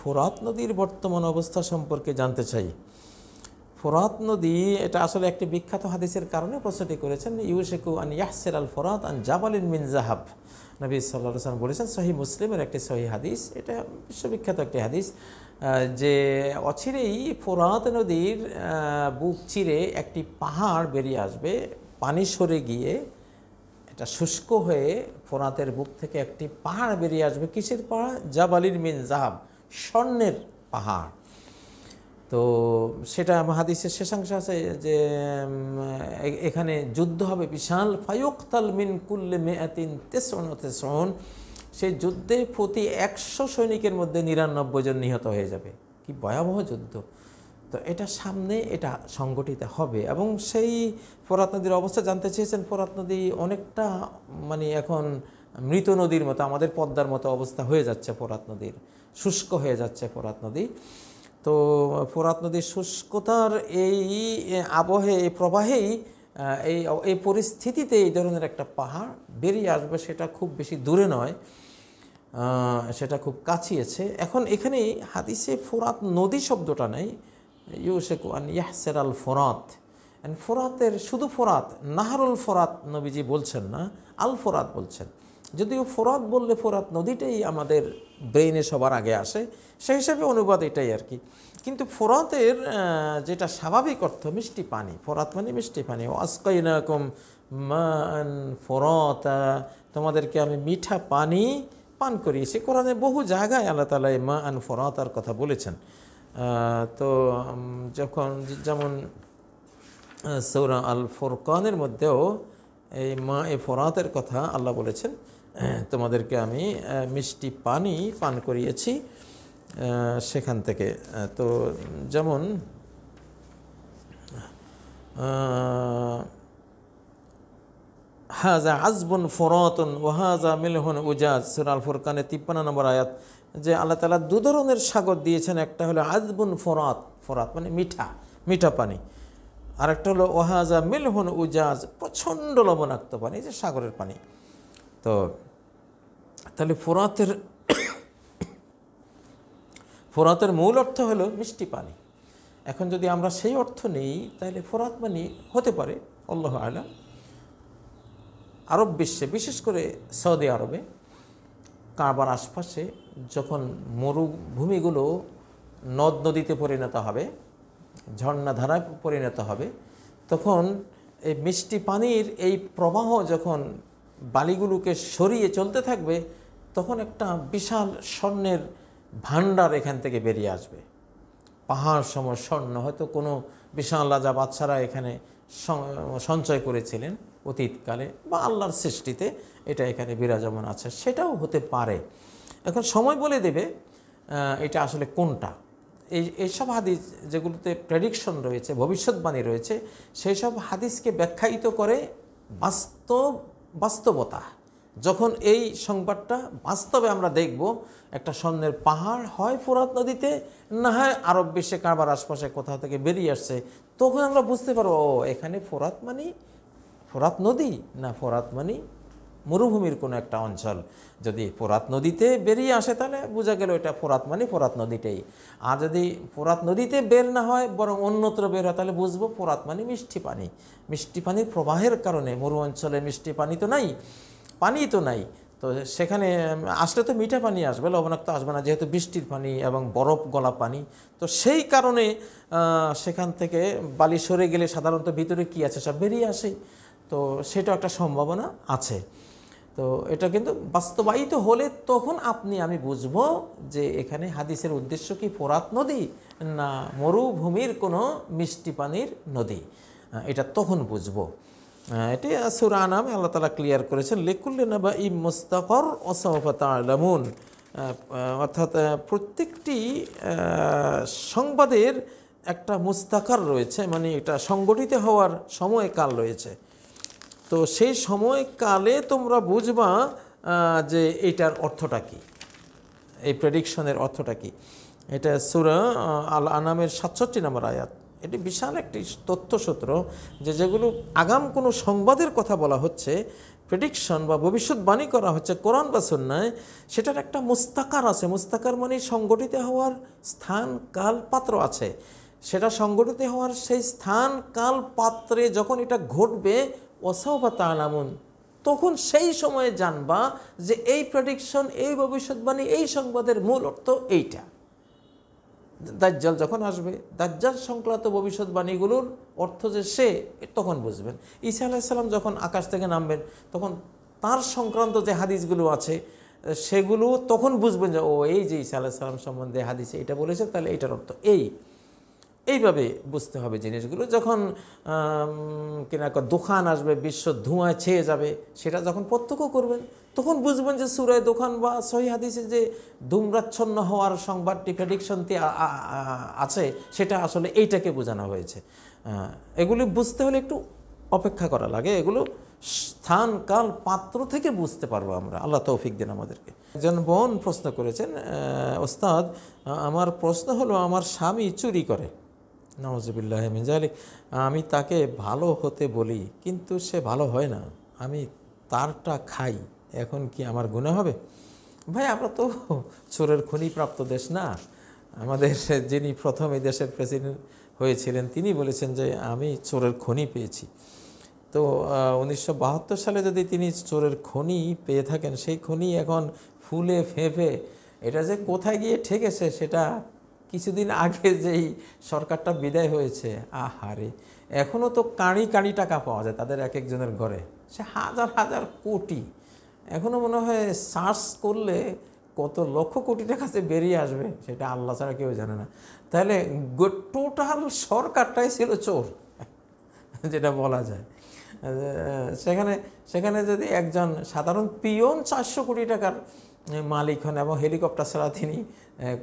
ফোরাত নদীর বর্তমান অবস্থা সম্পর্কে জানতে চাই। ফোরাত নদী এটা আসলে একটি বিখ্যাত হাদিসের কারণে প্রশ্নটি করেছেন, ইউশিকু আন ইয়াহসির আল ফোরাত আন জাবালিন মিন জাহাব। নবী সাল্লাল্লাহু আলাইহি ওয়াসাল্লাম বলেছেন, সহিহ মুসলিমের একটি সহিহ হাদিস, এটা বিশ্ববিখ্যাত একটি হাদিস, যে অচিরেই ফোরাত নদীর বুক চিরে একটি পাহাড় বেরিয়ে আসবে, পানি সরে গিয়ে এটা শুষ্ক হয়ে ফোরাতের বুক থেকে একটি পাহাড় বেরিয়ে আসবে। কিসের পাহাড়? জাবালিন মিন জাহাব, স্বর্ণের পাহাড়। তো সেটা হাদিসের শেষাংশ আছে যে এখানে যুদ্ধ হবে বিশাল, ফায়ুকতাল মিন কুল্লি মিআতিন তেসউন, সেই যুদ্ধে প্রতি 100 সৈনিকের মধ্যে 99 জন নিহত হয়ে যাবে। কি ভয়াবহ যুদ্ধ! তো এটা সামনে এটা সংগঠিত হবে। এবং সেই ফোরাত নদীর অবস্থা জানতে চেয়েছেন। ফোরাত নদী অনেকটা মানে এখন মৃত নদীর মতো, আমাদের পদ্মার মতো অবস্থা হয়ে যাচ্ছে ফোরাত নদীর, শুষ্ক হয়ে যাচ্ছে ফোরাত নদী। তো ফোরাত নদীর শুষ্কতার এই আবহে, এই প্রবাহেই, এই পরিস্থিতিতে এই ধরনের একটা পাহাড় বেরিয়ে আসবে, সেটা খুব বেশি দূরে নয়, সেটা খুব কাছিয়েছে। এখন এখানে হাদিসে ফোরাত নদী শব্দটা নেই, ইউশিকু আন ইয়াহসির আল ফোরাত। ফোরাতের শুধু ফোরাত, নাহরুল ফোরাত নবীজি বলছেন না, আল ফোরাত বলছেন। যদিও ফোরাত বললে ফোরাত নদীটাই আমাদের ব্রেইনে সবার আগে আসে, সেই হিসাবে অনুবাদ এটাই আর কি। কিন্তু ফোরাতের যেটা স্বাভাবিক অর্থ মিষ্টি পানি, ফোরাত মানে মিষ্টি পানি। ওয়াসকাইনাকুম মান ফোরাতা, তোমাদেরকে আমি মিঠা পানি পান করিয়েছি। কোরআনে বহু জায়গায় আল্লাহ তাআলা মা আন ফোরাতার কথা বলেছেন। তো যখন যেমন সূরা আল ফুরকানের মধ্যেও এই মা এ ফোরাতের কথা আল্লাহ বলেছেন, তোমাদেরকে আমি মিষ্টি পানি পান করিয়েছি সেখান থেকে। তো যেমন হাজা আজবুন ফোরাতুন ওয়াহাজা মিলহুন উজাজ, সূরা আল ফুরকানের 53 নম্বর আয়াত, যে আল্লাহ তাআলা দু ধরনের সাগর দিয়েছেন। একটা হলো আজবুন ফোরাত, ফোরাত মানে মিঠা, মিঠা পানি। আরেকটা হলো ওয়াহাজা মিলহুন উজাজ, প্রচণ্ড লবণাক্ত পানি, যে সাগরের পানি। তো তাহলে ফোরাতের মূল অর্থ হলো মিষ্টি পানি। এখন যদি আমরা সেই অর্থ নেই, তাহলে ফোরাত মানে হতে পারে, আল্লাহু আ'লাম, আরব বিশ্বে, বিশেষ করে সৌদি আরবে, কাবার আশপাশে যখন মরুভূমিগুলো নদ নদীতে পরিণত হবে, ঝর্ণাধারায় পরিণত হবে, তখন এই মিষ্টি পানির এই প্রবাহ যখন বালিগুলোকে সরিয়ে চলতে থাকবে, তখন একটা বিশাল স্বর্ণের ভাণ্ডার এখান থেকে বেরিয়ে আসবে। পাহাড় সম স্বর্ণ, হয়তো কোনো বিশাল রাজা বাদশারা এখানে সঞ্চয় করেছিলেন অতীতকালে, বা আল্লাহর সৃষ্টিতে এটা এখানে বিরাজমান আছে, সেটাও হতে পারে। এখন সময় বলে দেবে এটা আসলে কোনটা। এইসব হাদিস যেগুলোতে প্রেডিকশন রয়েছে, ভবিষ্যৎবাণী রয়েছে, সেই সব হাদিসকে ব্যাখ্যায়িত করে বাস্তবতা। যখন এই সংবাদটা বাস্তবে আমরা দেখব, একটা স্বর্ণের পাহাড় হয় ফোরাত নদীতে, না হয় আরব বিশ্বে কাবার আশপাশে কোথাও থেকে বেরিয়ে আসছে, তখন আমরা বুঝতে পারবো ও এখানে ফোরাত মানে ফোরাত নদী, না ফোরাত মানে মরুভূমির কোনো একটা অঞ্চল। যদি ফোরাত নদীতে বেরিয়ে আসে, তাহলে বোঝা গেল এটা ফোরাত মানে ফোরাত নদীটাই। আর যদি ফোরাত নদীতে বের না হয়, বরং অন্যত্র বের হয়, তাহলে বুঝবো ফোরাত মানে মিষ্টি পানি। মিষ্টি পানির প্রবাহের কারণে মরু অঞ্চলে মিষ্টি পানি তো নাই, পানি তো নাই, তো সেখানে আসলে তো মিঠা পানি আসবে, লবণাক্ত আসবে না, যেহেতু বৃষ্টির পানি এবং বরফ গলা পানি। তো সেই কারণে সেখান থেকে বালি সরে গেলে সাধারণত ভিতরে কি আছে সব বেরিয়ে আসে, তো সেটা একটা সম্ভাবনা আছে। তো এটা কিন্তু বাস্তবায়িত হলে তখন আমি বুঝবো যে এখানে হাদিসের উদ্দেশ্য কি ফোরাত নদী না মরুভূমির কোনো মিষ্টি পানির নদী, এটা তখন বুঝবো। এটি সূরা আনামে আল্লাহ তাআলা ক্লিয়ার করেছেন, লিকুল্লি নাবাইম মুস্তাকর ওয়া সাওফা তা'লামুন, অর্থাৎ প্রত্যেকটি সংবাদের একটা মুস্তাকার রয়েছে, মানে এটা সংগঠিত হওয়ার সময়কাল রয়েছে। তো সেই সময়কালে তোমরা বুঝবা যে এইটার অর্থটা কি, এই প্রেডিকশনের অর্থটা কি। এটা সূরা আল আনামের 67 নম্বর আয়াত। এটি বিশাল একটি তথ্যসূত্র, যেগুলো আগাম কোনো সংবাদের কথা বলা হচ্ছে, প্রেডিকশন বা ভবিষ্যৎবাণী করা হচ্ছে কোরআন বা সুন্নায়, সেটার একটা মুস্তাকার আছে। মুস্তাকার মানে সংগঠিত হওয়ার স্থান, কাল, পাত্র আছে। সেটা সংগঠিত হওয়ার সেই স্থান, কাল, পাত্রে যখন এটা ঘটবে, ওয়াসাউফা তা'লামুন, তখন সেই সময়ে জানবা যে এই প্রেডিকশন, এই ভবিষ্যৎবাণী, এই সংবাদের মূল অর্থ এইটা। দাজ্জাল যখন আসবে, দাজ্জাল সংক্রান্ত ভবিষ্যৎবাণীগুলোর অর্থ যে সে, তখন বুঝবেন। ঈসা আলাইহিস সালাম যখন আকাশ থেকে নামবেন, তখন তার সংক্রান্ত যে হাদিসগুলো আছে সেগুলো তখন বুঝবেন যে ও, এই যে ঈসা আলাইহিস সালাম সম্বন্ধে হাদিসে এটা বলেছে, তাহলে এইটার অর্থ এইভাবে বুঝতে হবে জিনিসগুলো। যখন কিনা দোকান আসবে, বিশ্ব ধোঁয়ায় ছেয়ে যাবে, সেটা যখন প্রত্যক্ষ করবেন, তখন বুঝবেন যে সূরা দোকান বা সহিহ হাদিসে যে ধূম্রাচ্ছন্ন হওয়ার সংবাদটি, প্রেডিকশনটি আছে, সেটা আসলে এইটাকে বোঝানো হয়েছে। এগুলি বুঝতে হলে একটু অপেক্ষা করা লাগে। এগুলো স্থান, কাল, পাত্র থেকে বুঝতে পারবো আমরা। আল্লাহ তৌফিক দেন আমাদেরকে। একজন বোন প্রশ্ন করেছেন, ওস্তাদ, আমার প্রশ্ন হলো, আমার স্বামী চুরি করে, নাউজুবিল্লাহি মিন যালিক। আমি তাকে ভালো হতে বলি, কিন্তু সে ভালো হয় না, আমি তারটা খাই, এখন কি আমার গুনাহ হবে? ভাই, আমরা তো চোরের খনিপ্রাপ্ত দেশ না। আমাদের যিনি প্রথম এই দেশের প্রেসিডেন্ট হয়েছিলেন, তিনি বলেছেন যে আমি চোরের খনি পেয়েছি। তো 1972 সালে যদি তিনি চোরের খনি পেয়ে থাকেন, সেই খনি এখন ফুলে ফেঁপে এটা যে কোথায় গিয়ে ঠেকেছে, সেটা কিছুদিন আগে যেই সরকারটা বিদায় হয়েছে, আহারে, এখনও তো কাঁড়ি কাঁড়ি টাকা পাওয়া যায় তাদের এক একজনের ঘরে, সে হাজার হাজার কোটি। এখনও মনে হয় সার্চ করলে কত লক্ষ কোটি টাকা যে বেরিয়ে আসবে, সেটা আল্লাহ ছাড়া কেউ জানে না। তাহলে টোটাল সরকারটাই ছিল চোর, যেটা বলা যায়। সেখানে যদি একজন সাধারণ পিয়ন 400 কোটি টাকার মালিক হন, এবং হেলিকপ্টার ছাড়া তিনি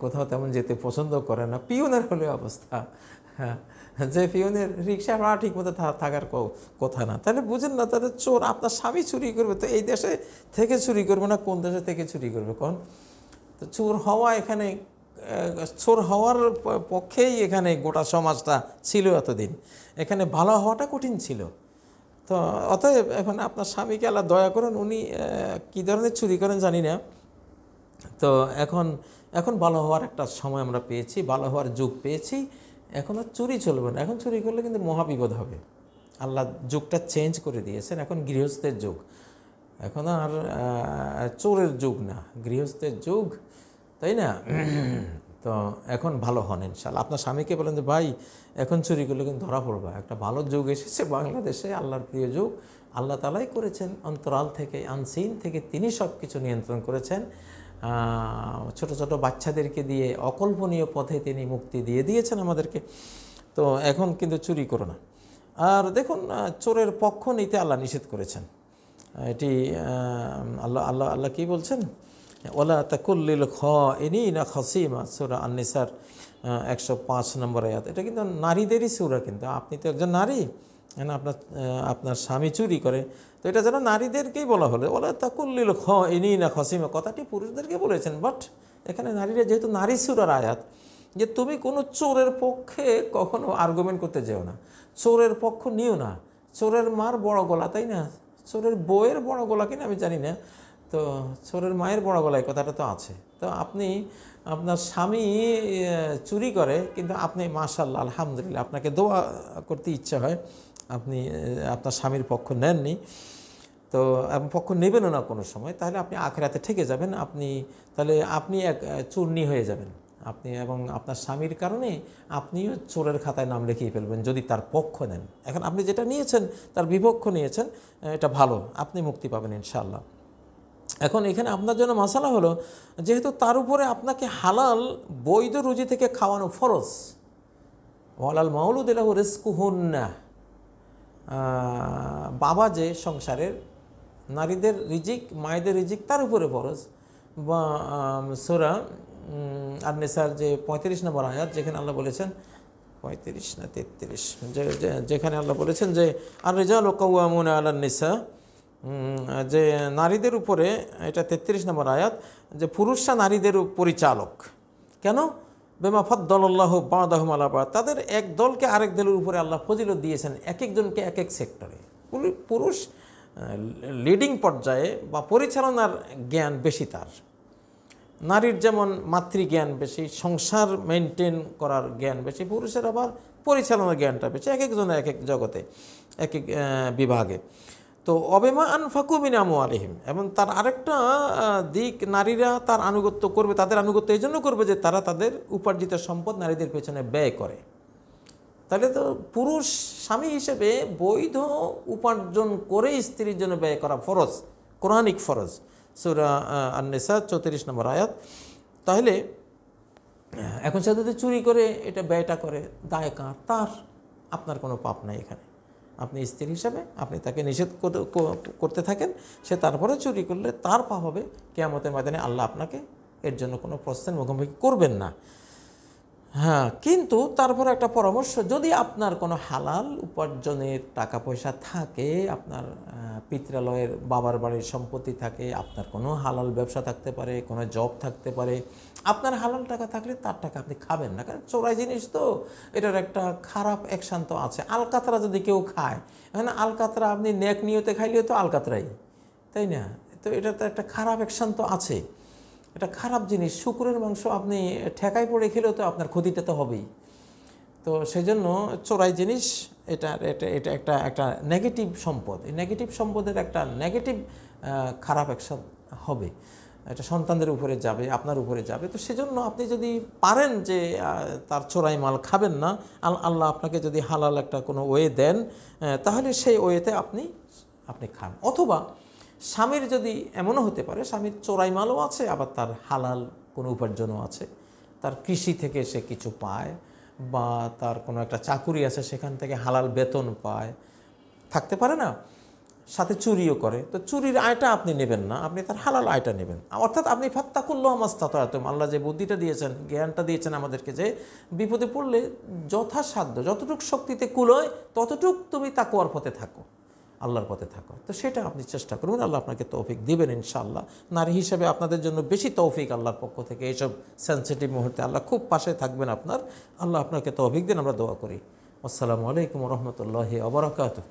কোথাও তেমন যেতে পছন্দ করেন না, পিয়নের হলে অবস্থা, হ্যাঁ, যে পিয়নের রিক্সা ভাড়া ঠিক মতো থাকার কথা না, তাহলে বুঝেন না, তাদের চোর। আপনার স্বামী চুরি করবে, তো এই দেশে থেকে চুরি করবে না কোন দেশে থেকে চুরি করবে কোন? তো চোর হওয়া, এখানে চোর হওয়ার পক্ষেই এখানে গোটা সমাজটা ছিল এতদিন। এখানে ভালো হওয়াটা কঠিন ছিল। তো অতএব এখন আপনার স্বামীকে আল্লাহ দয়া করেন, উনি কী ধরনের চুরি করেন জানি না। তো এখন ভালো হওয়ার একটা সময় আমরা পেয়েছি, ভালো হওয়ার যুগ পেয়েছি। এখন আর চুরি চলবে না। এখন চুরি করলে কিন্তু মহাবিপদ হবে। আল্লাহ যুগটা চেঞ্জ করে দিয়েছেন, এখন গৃহস্থের যুগ, এখন আর চোরের যুগ না, গৃহস্থের যুগ, তাই না? তো এখন ভালো হন ইনশাআল্লাহ। আপনার স্বামীকে বলেন যে ভাই, এখন চুরি করলে কিন্তু ধরা পড়বে। একটা ভালো যুগ এসেছে বাংলাদেশে, আল্লাহর প্রিয় যুগ। আল্লাহ তাআলাই করেছেন অন্তরাল থেকে, আনসিন থেকে তিনি সব কিছু নিয়ন্ত্রণ করেছেন। ছোট ছোট বাচ্চাদেরকে দিয়ে অকল্পনীয় পথে তিনি মুক্তি দিয়ে দিয়েছেন আমাদেরকে। তো এখন কিন্তু চুরি করো না। আর দেখুন, চোরের পক্ষ নিতে আল্লাহ নিষেধ করেছেন। এটি আল্লাহ কি বলছেন? ওয়ালা তাকুল্লিল খাইনিনা খাসিমা, সূরা আন-নিসার 105 নম্বর আয়াত। এটা কিন্তু নারীদেরই সূরা, কিন্তু আপনি তো একজন নারী, আপনার স্বামী চুরি করে, তো এটা যেন নারীদেরকেই বলা হলো। ওয়ালা তাকুল্লিল খাইনিনা খাসিমা, কথাটি পুরুষদেরকে বলেছেন, বাট এখানে নারীরা, যেহেতু নারী সূরার আয়াত, যে তুমি কোনো চোরের পক্ষে কখনো আর্গুমেন্ট করতে যেও না, চোরের পক্ষ নিও না। চোরের মার বড় গলা, তাই না? চোরের বউয়ের বড় গলা কিনা আমি জানি না, তো চোরের মায়ের বড় গলায় কথাটা তো আছে। তো আপনি, আপনার স্বামী চুরি করে, কিন্তু আপনি মাশাআল্লাহ আলহামদুলিল্লাহ, আপনাকে দোয়া করতে ইচ্ছা হয়, আপনি আপনার স্বামীর পক্ষ নেননি, তো পক্ষ নেবেনও না কোনো সময়, তাহলে আপনি আখিরাতে ঠেকে যাবেন। তাহলে আপনি এক চূর্ণী হয়ে যাবেন আপনি, এবং আপনার স্বামীর কারণে আপনিও চোরের খাতায় নাম লিখিয়ে ফেলবেন যদি তার পক্ষ নেন। এখন আপনি যেটা নিয়েছেন, তার বিপক্ষ নিয়েছেন, এটা ভালো, আপনি মুক্তি পাবেন ইনশাআল্লাহ। এখন এখানে আপনার জন্য মাসালা হলো, যেহেতু তার উপরে আপনাকে হালাল বৈধ রুজি থেকে খাওয়ানো ফরজ, ওয়ালাল মাউলুদ লাহু রিজকুহুন্না, বাবা যে সংসারের, নারীদের রিজিক, মায়েদের রিজিক তার উপরে ফরজ। বা সূরা আন-নিসার যে 35 নম্বর আয়াত, যেখানে আল্লাহ বলেছেন, 35 না 33, যেখানে আল্লাহ বলেছেন যে আর রিজালু কাওয়ামুনা আলান নিসা, যে নারীদের উপরে, এটা 33 নম্বর আয়াত, যে পুরুষরা নারীদের পরিচালক। কেন? বিমা ফাদ্দালাল্লাহু বা'দাহুম আলা বা'দ, তাদের এক দলকে আরেক দলের উপরে আল্লাহ ফজিলত দিয়েছেন, এক একজনকে এক এক সেক্টরে। পুরুষ লিডিং পর্যায়ে বা পরিচালনার জ্ঞান বেশি তার। নারীর যেমন মাতৃজ্ঞান বেশি, সংসার মেনটেন করার জ্ঞান বেশি, পুরুষের আবার পরিচালনার জ্ঞানটা বেশি, এক একজনের এক এক জগতে, এক এক বিভাগে। তো অবেমা আনফাকু মিন আমওয়ালিহিম, এবং তার আরেকটা দিক, নারীরা তার আনুগত্য করবে, তাদের আনুগত্য এই জন্য করবে যে তারা তাদের উপার্জিত সম্পদ নারীদের পেছনে ব্যয় করে। তাহলে তো পুরুষ স্বামী হিসেবে বৈধ উপার্জন করে স্ত্রীর জন্য ব্যয় করা ফরজ, কোরআনিক ফরজ, সূরা আন-নিসা 34 নম্বর আয়াত। তাহলে এখন সে যদি চুরি করে এটা ব্যয়টা করে, দায় কার? তার। আপনার কোনো পাপ নাই এখানে। আপনি স্ত্রী হিসাবে আপনি তাকে নিষেধ করতে থাকেন, সে তারপরে চুরি করলে তার পাপ হবে। কিয়ামতের ময়দানে আল্লাহ আপনাকে এর জন্য কোনো প্রশ্নের মুখোমুখি করবেন না। হ্যাঁ, কিন্তু তারপরে একটা পরামর্শ, যদি আপনার কোনো হালাল উপার্জনের টাকা পয়সা থাকে, আপনার পিতৃলয়ের বাবার বাড়ির সম্পত্তি থাকে, আপনার কোনো হালাল ব্যবসা থাকতে পারে, কোনো জব থাকতে পারে, আপনার হালাল টাকা থাকলে তার টাকা আপনি খাবেন না, কারণ চোরাই জিনিস তো, এটার একটা খারাপ অ্যাকশান তো আছে। আলকাতরা যদি কেউ খায়, এখন আলকাতরা আপনি নেক নিয়তে খাইলেও তো আলকাতরাই, তাই না? তো এটা তো একটা খারাপ অ্যাকশান তো আছে, এটা খারাপ জিনিস। শুকুরের মাংস আপনি ঠেকায় পড়ে খেলেও তো আপনার ক্ষতিটা তো হবেই। তো সেই জন্য চোরাই জিনিস এটা এটা এটা একটা একটা নেগেটিভ সম্পদ। এই নেগেটিভ সম্পদের একটা নেগেটিভ খারাপ অ্যাকশন হবে, এটা সন্তানদের উপরে যাবে, আপনার উপরে যাবে। তো সেজন্য আপনি যদি পারেন যে তার চোরাই মাল খাবেন না, আল্লাহ আপনাকে যদি হালাল একটা কোনো ওয়ে দেন, তাহলে সেই ওয়েতে আপনি খান। অথবা স্বামীর যদি এমনও হতে পারে, স্বামীর চোরাই মালও আছে, আবার তার হালাল কোনো উপার্জনও আছে, তার কৃষি থেকে সে কিছু পায়, বা তার কোনো একটা চাকুরি আছে সেখান থেকে হালাল বেতন পায়, থাকতে পারে না, সাথে চুরিও করে। তো চুরির আয়টা আপনি নেবেন না, আপনি তার হালাল আয়টা নেবেন। অর্থাৎ আপনি ফাত্তাকুল্লাহ মাস্তাতাতুম, আল্লাহ যে বুদ্ধিটা দিয়েছেন, জ্ঞানটা দিয়েছেন আমাদেরকে, যে বিপদে পড়লে যথাসাধ্য যতটুক শক্তিতে কুলোয় ততটুক তুমি তাকওয়ার পথে থাকো, আল্লাহর পথে থাকো। তো সেটা আপনি চেষ্টা করবেন, আল্লাহ আপনাকে তৌফিক দিবেন ইনশাআল্লাহ। নারী হিসেবে আপনাদের জন্য বেশি তৌফিক আল্লাহর পক্ষ থেকে, এইসব সেন্সিটিভ মুহূর্তে আল্লাহ খুব পাশে থাকবেন আপনার। আল্লাহ আপনাকে তৌফিক দিন, আমরা দোয়া করি। আসসালামু আলাইকুম ওয়া রাহমাতুল্লাহি ওয়া বারাকাতুহু।